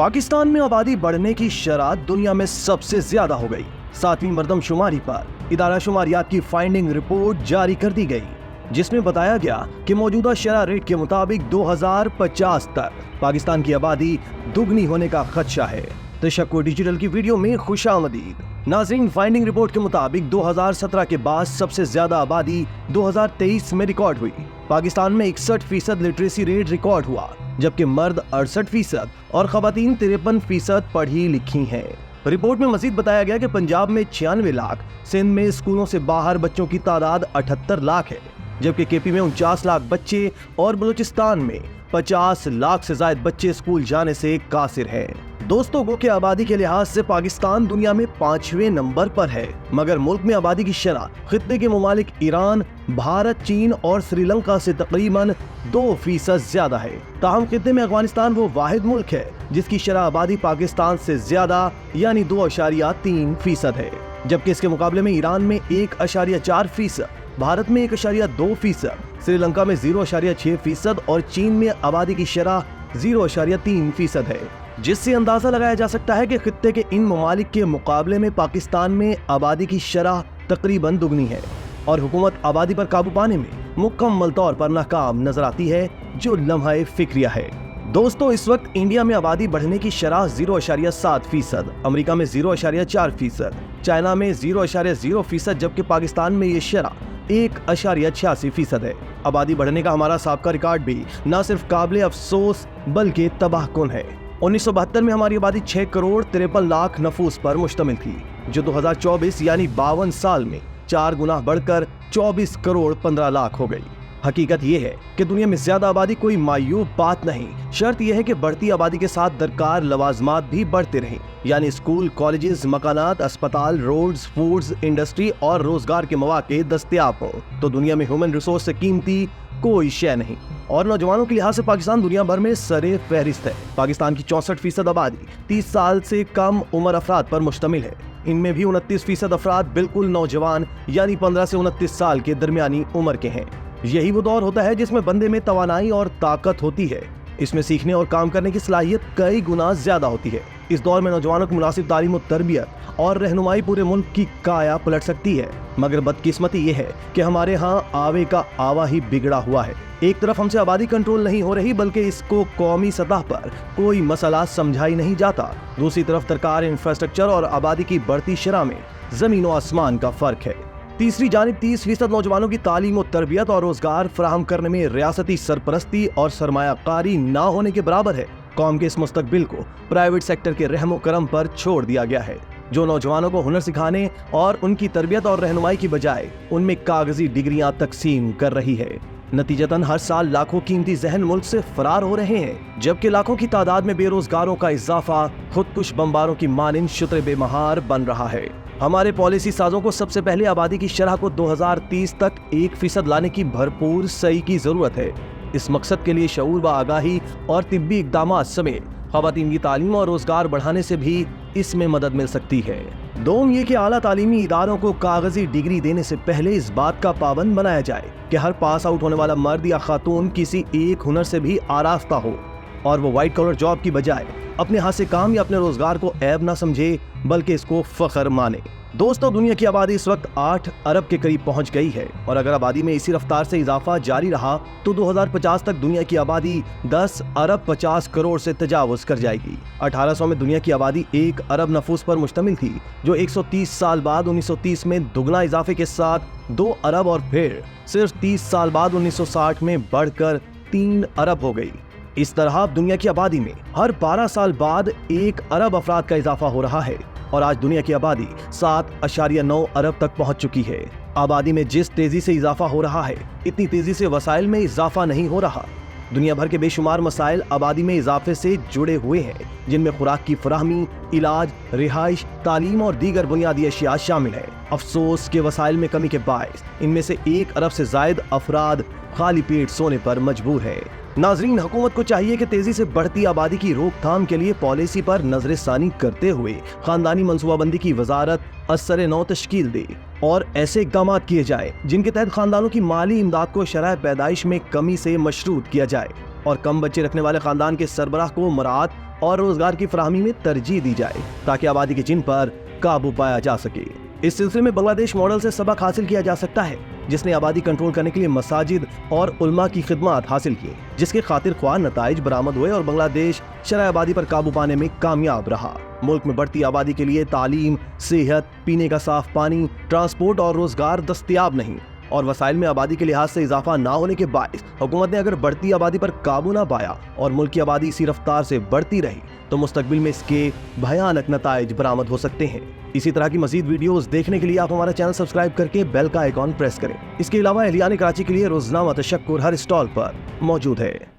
पाकिस्तान में आबादी बढ़ने की शरह दुनिया में सबसे ज्यादा हो गई। 7वीं मरदमशुमारी पर इदारा शुमारियात की फाइंडिंग रिपोर्ट जारी कर दी गई, जिसमें बताया गया कि मौजूदा शरह रेट के मुताबिक 2050 तक पाकिस्तान की आबादी दुगनी होने का खदशा है। तशक्को डिजिटल की वीडियो में खुशामदीद। नाज़रीन, फाइंडिंग रिपोर्ट के मुताबिक 2017 के बाद सबसे ज्यादा आबादी 2023 में रिकॉर्ड हुई। पाकिस्तान में 61% लिटरेसी रेट रिकॉर्ड हुआ, जबकि मर्द 68% और खवातीन 53% पढ़ी लिखी हैं। रिपोर्ट में मजीद बताया गया कि पंजाब में 96 लाख, सिंध में स्कूलों से बाहर बच्चों की तादाद 78 लाख है, जबकि केपी में 49 लाख बच्चे और बलूचिस्तान में 50 लाख से ज्यादा बच्चे स्कूल जाने से कासिर हैं। दोस्तों, गो के आबादी के लिहाज से पाकिस्तान दुनिया में 5वें नंबर पर है, मगर मुल्क में आबादी की शरह खित्ते के मुमालिक ईरान, भारत, चीन और श्रीलंका से तकरीबन 2% ज्यादा है। ताहम खित्ते में अफगानिस्तान वो वाहिद मुल्क है जिसकी शरह आबादी पाकिस्तान से ज्यादा यानी 2.3% है, जबकि इसके मुकाबले में ईरान में 1.4%, भारत में 1.2%, श्रीलंका में 0.6% और चीन में आबादी की शरह 0.3% है, जिससे अंदाजा लगाया जा सकता है कि खित्ते के इन ममालिक के मुकाबले में पाकिस्तान में आबादी की शरह तकरीबन दुगनी है और हुकूमत आबादी पर काबू पाने में मुकम्मल तौर पर नाकाम नजर आती है, जो लम्हा फिक्रिया है। दोस्तों, इस वक्त इंडिया में आबादी बढ़ने की शरह 0.7%, अमेरिका में 0.4%, चाइना में 0.0%, जबकि पाकिस्तान में ये शरह 1.86% है। आबादी बढ़ने का हमारा साबका रिकॉर्ड भी न सिर्फ काबिले अफसोस बल्कि तबाहकुन है। 1972 में हमारी आबादी 6 करोड़ 53 लाख नफूस पर मुश्तमिल थी, जो 2024 यानी 52 साल में 4 गुना बढ़कर 24 करोड़ 15 लाख हो गई। हकीकत ये है कि दुनिया में ज्यादा आबादी कोई मायूब बात नहीं, शर्त यह है कि बढ़ती आबादी के साथ दरकार लवाजमात भी बढ़ते रहें, यानी स्कूल, कॉलेजेस, मकानात, अस्पताल, रोड्स, फूड्स, इंडस्ट्री और रोजगार के मौके दस्तयाब हो। तो दुनिया में ह्यूमन रिसोर्स से कीमती कोई शय नहीं। और नौजवानों के लिहाज से पाकिस्तान दुनिया भर में सरे फहरिस्त है। पाकिस्तान की 64% आबादी 30 साल से कम उम्र अफराद पर मुश्तमिल है। इनमें भी 29% अफराद बिल्कुल नौजवान यानी 15 से 29 साल के दरमियानी उम्र के हैं। यही वो दौर होता है जिसमें बंदे में तवानाई और ताकत होती है। इसमें सीखने और काम करने की सलाहियत कई गुना ज्यादा होती है। इस दौर में नौजवानों को मुनासिब तालीम और तरबियत और रहनुमाई पूरे मुल्क की काया पलट सकती है, मगर बदकिस्मती ये है कि हमारे यहाँ आवे का आवा ही बिगड़ा हुआ है। एक तरफ हमसे आबादी कंट्रोल नहीं हो रही, बल्कि इसको कौमी सतह पर कोई मसला समझा ही नहीं जाता। दूसरी तरफ दरकार इंफ्रास्ट्रक्चर और आबादी की बढ़ती शरह में जमीन और आसमान का फर्क है। तीसरी जानिब 30% नौजवानों की तालीम और तरबियत और रोजगार फराहम करने में रियासती सरपरस्ती और सरमायाकारी ना होने के बराबर है। कौम के इस मुस्तकबिल को प्राइवेट सेक्टर के रहमो करम पर छोड़ दिया गया है, जो नौजवानों को हुनर सिखाने और उनकी तरबियत और रहनुमाई की बजाय उनमें कागजी डिग्रियां तकसीम कर रही है। नतीजतन हर साल लाखों कीमती जहन मुल्क से फरार हो रहे हैं, जबकि लाखों की तादाद में बेरोजगारों का इजाफा खुदकुश बमबारों की मानिंद शुतरे बेमहार बन रहा है। हमारे पॉलिसी साजों को सबसे पहले आबादी की शरह को 2030 तक 1% लाने की भरपूर सही की जरूरत है। इस मकसद के लिए शऊर व आगाही और तिब्बी इक़दामात समेत ख़वातीन की तालीम और रोजगार बढ़ाने से भी इसमें मदद मिल सकती है। दोम ये कि आला तालीमी इदारों को कागजी डिग्री देने से पहले इस बात का पाबंद बनाया जाए कि हर पास आउट होने वाला मर्द या खातून किसी एक हुनर से भी आरास्ता हो और वो व्हाइट कॉलर जॉब की बजाय अपने हाथ से काम या अपने रोजगार को ऐब ना समझे, बल्कि इसको फख्र माने। दोस्तों, दुनिया की आबादी इस वक्त 8 अरब के करीब पहुंच गई है और अगर आबादी में इसी रफ्तार से इजाफा जारी रहा तो 2050 तक दुनिया की आबादी 10 अरब 50 करोड़ से तजावुज कर जाएगी। 1800 में दुनिया की आबादी 1 अरब नफूस पर मुश्तमिल थी, जो 130 साल बाद 1930 में दुगना इजाफे के साथ 2 अरब और फिर सिर्फ 30 साल बाद 1960 में बढ़कर 3 अरब हो गई। इस तरह दुनिया की आबादी में हर 12 साल बाद 1 अरब अफराद का इजाफा हो रहा है और आज दुनिया की आबादी 7.9 अरब तक पहुंच चुकी है। आबादी में जिस तेजी से इजाफा हो रहा है, इतनी तेजी से वसाइल में इजाफा नहीं हो रहा। दुनिया भर के बेशुमार मसाइल आबादी में इजाफे से जुड़े हुए हैं, जिनमें खुराक की फराहमी, इलाज, रिहाइश, तालीम और दीगर बुनियादी अशिया शामिल है। अफसोस के वसाइल में कमी के बायस इनमें से 1 अरब से जायद अफराद खाली पेट सोने पर मजबूर है। नाजरीन, हुकूमत को चाहिए कि तेजी से बढ़ती आबादी की रोकथाम के लिए पॉलिसी पर नजरसानी करते हुए खानदानी मनसूबाबंदी की वजारत असर नौ तश्कील दे और ऐसे इकदाम किए जाए जिनके तहत खानदानों की माली इमदाद को शरह पैदाइश में कमी से मशरूत किया जाए और कम बच्चे रखने वाले खानदान के सरबराह को मरात और रोजगार की फराहमी में तरजीह दी जाए ताकि आबादी के जिन पर काबू पाया जा सके। इस सिलसिले में बांग्लादेश मॉडल से सबक हासिल किया जा सकता है, जिसने आबादी कंट्रोल करने के लिए मसाजिद और उलमा की खिदमत हासिल की, जिसके खातिर ख्वाह नताइज बरामद हुए और बांग्लादेश शरह आबादी पर काबू पाने में कामयाब रहा। मुल्क में बढ़ती आबादी के लिए तालीम, सेहत, पीने का साफ पानी, ट्रांसपोर्ट और रोजगार दस्तयाब नहीं और वसाइल में आबादी के लिहाज से इजाफा ना होने के बायस हुकूमत ने अगर बढ़ती आबादी पर काबू ना पाया और मुल्क की आबादी इसी रफ्तार से बढ़ती रही तो मुस्तकबिल में इसके भयानक नताइज बरामद हो सकते हैं। इसी तरह की मजीद वीडियोस देखने के लिए आप हमारा चैनल सब्सक्राइब करके बेल का आइकॉन प्रेस करें। इसके अलावा अहलियान कराची के लिए रोजनामा तशक्कुर हर स्टॉल पर मौजूद है।